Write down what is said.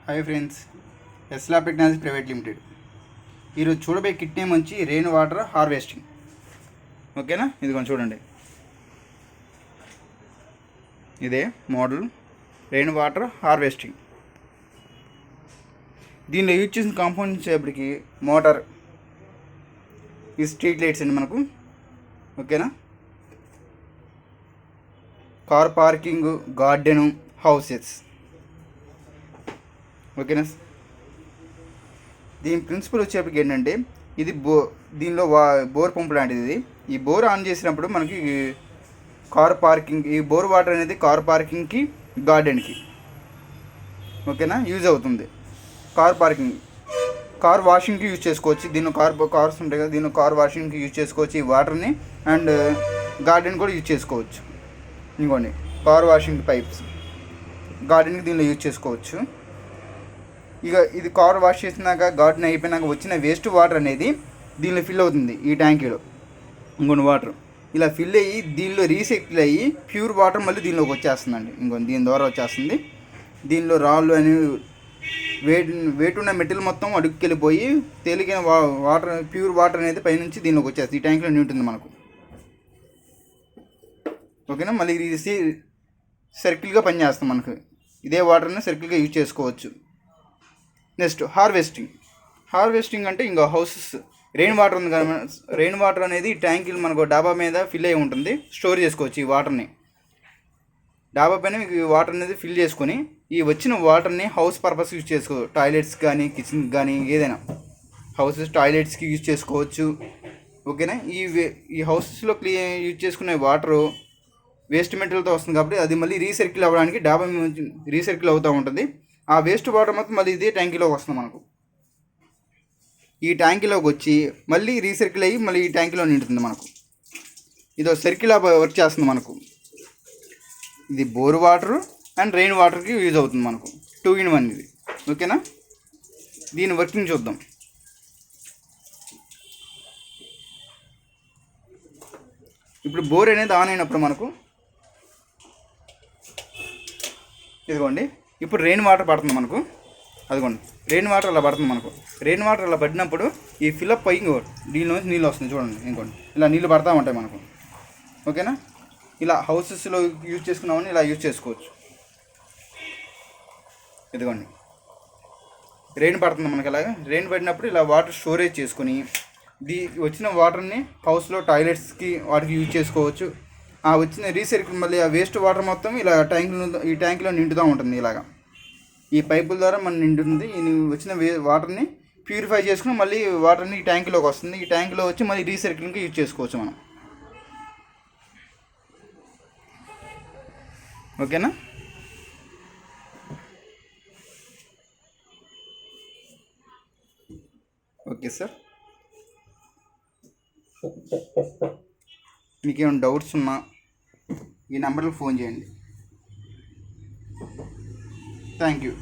Hi friends, ఎస్లా technology private limited. ఈరోజు చూడబోయే కిట్ నేమ్ వచ్చి రెయిన్ వాటర్ హార్వెస్టింగ్. ఓకేనా, ఇదిగోండి చూడండి, ఇదే మోడల్ రెయిన్ వాటర్ హార్వెస్టింగ్. దీనిలో యూజ్ చేసిన కాంపౌండ్ వచ్చేప్పటికి మోటార్, ఈ స్ట్రీట్ లైట్స్ అండి మనకు. ఓకేనా, కార్ పార్కింగ్, గార్డెను, హౌసెస్. ఓకేనా, దీని ప్రిన్సిపల్ వచ్చేప్పటికి ఏంటంటే ఇది దీనిలో బోర్ పంపు లాంటిది. ఇది ఈ బోర్ ఆన్ చేసినప్పుడు మనకి కార్ పార్కింగ్, ఈ బోర్ వాటర్ అనేది కార్ పార్కింగ్కి, గార్డెన్కి ఓకేనా యూజ్ అవుతుంది. కార్ పార్కింగ్, కార్ వాషింగ్కి యూజ్ చేసుకోవచ్చు. దీనిలో కార్స్ ఉంటాయి కదా, దీనిలో కార్ వాషింగ్కి యూజ్ చేసుకోవచ్చు ఈ వాటర్ని. అండ్ గార్డెన్ కూడా యూజ్ చేసుకోవచ్చు. ఇంకోండి కార్ వాషింగ్ పైప్స్, గార్డెన్కి దీనిలో యూజ్ చేసుకోవచ్చు. ఇక ఇది కార్ వాష్ చేసినాక, గార్డెన్ అయిపోయినాక వచ్చిన వేస్ట్ వాటర్ అనేది దీనిలో ఫిల్ అవుతుంది. ఈ ట్యాంకీలో ఇంకొన్ని వాటర్ ఇలా ఫిల్ అయ్యి దీనిలో రీసైకిల్ అయ్యి ప్యూర్ వాటర్ మళ్ళీ దీనిలోకి వచ్చేస్తుందండి. ఇంకొన్ని దీని ద్వారా వచ్చేస్తుంది. దీనిలో రాళ్ళు అనేవి వెయిట్ ఉన్న మెటీరియల్ మొత్తం అడుగుకెళ్ళిపోయి తేలికైన వాటర్, ప్యూర్ వాటర్ అనేది పైనుంచి దీనిలోకి వచ్చేస్తుంది. ఈ ట్యాంక్లో నింటుంది మనకు. ఓకేనా, మళ్ళీ ఇది సర్కిల్గా పనిచేస్తుంది మనకు. ఇదే వాటర్ని సర్కిల్గా యూజ్ చేసుకోవచ్చు. నెక్స్ట్ హార్వెస్టింగ్ అంటే ఇంకా హౌసెస్, రెయిన్ వాటర్ ఉంది కదా, రెయిన్ వాటర్ అనేది ట్యాంకులు మనకు డాబా మీద ఫిల్ అయి ఉంటుంది. స్టోర్ చేసుకోవచ్చు ఈ వాటర్ని. డాబా పైన ఈ వాటర్ అనేది ఫిల్ చేసుకొని ఈ వచ్చిన వాటర్ని హౌస్ పర్పస్ యూజ్ చేసుకోవచ్చు. టాయిలెట్స్ కానీ, కిచెన్కి కానీ, ఏదైనా హౌసెస్ టాయిలెట్స్కి యూజ్ చేసుకోవచ్చు. ఓకేనా, ఈ హౌసెస్లో యూజ్ చేసుకునే వాటరు వేస్ట్ మెటీరియల్తో వస్తుంది కాబట్టి అది మళ్ళీ రీసర్కిల్ అవ్వడానికి డాబా రీసర్కిల్ అవుతూ ఉంటుంది. ఆ వేస్ట్ వాటర్ మొత్తం మళ్ళీ ఇదే ట్యాంకీలోకి వస్తుంది మనకు. ఈ ట్యాంకీలోకి వచ్చి మళ్ళీ రీసర్కిల్ అయ్యి మళ్ళీ ఈ ట్యాంకీలో నిండుతుంది మనకు. ఇదో సర్కిల్ వర్క్ చేస్తుంది మనకు. ఇది బోర్ వాటర్ అండ్ రెయిన్ వాటర్కి యూజ్ అవుతుంది మనకు. 2 in 1 ఇది. ఓకేనా, దీని వర్కింగ్ చూద్దాం. ఇప్పుడు బోర్ అనేది ఆన్ అయినప్పుడు మనకు ఇదిగోండి, ఇప్పుడు రెయిన్ వాటర్ పడుతుంది మనకు. అదిగోండి, రెయిన్ వాటర్ అలా పడుతుంది మనకు. రెయిన్ వాటర్ అలా పడినప్పుడు ఈ ఫిల్అప్ అయ్యి దీనిలోంచి నీళ్ళు వస్తుంది చూడండి. ఇంకోండి ఇలా నీళ్ళు పడతా ఉంటాయి మనకు. ఓకేనా, ఇలా హౌసెస్లో యూజ్ చేసుకున్నామని ఇలా యూజ్ చేసుకోవచ్చు. ఇదిగోండి, రెయిన్ పడుతుంది మనకి. అలాగా రెయిన్ పడినప్పుడు ఇలా వాటర్ స్టోరేజ్ చేసుకొని వచ్చిన వాటర్ని హౌస్లో టాయిలెట్స్కి వాటికి యూజ్ చేసుకోవచ్చు. ఆ వచ్చిన రీసైకిల్ మళ్ళీ ఆ వేస్ట్ వాటర్ మొత్తం ఇలా ఈ ట్యాంక్లో నిండుతూ ఉంటుంది. ఇలాగా ఈ పైపుల ద్వారా మనం నిండుతుంది. ఈ వచ్చిన వాటర్ని ప్యూరిఫై చేసుకుని మళ్ళీ వాటర్ని ఈ ట్యాంక్లోకి వస్తుంది. ఈ ట్యాంక్లో వచ్చి మళ్ళీ రీసైక్లింగ్కి యూజ్ చేసుకోవచ్చు మనం. ఓకేనా, ఓకే సార్. మీకు ఏమైనా డౌట్స్ ఉన్నా ఈ నెంబర్కి ఫోన్ చేయండి. Thank you.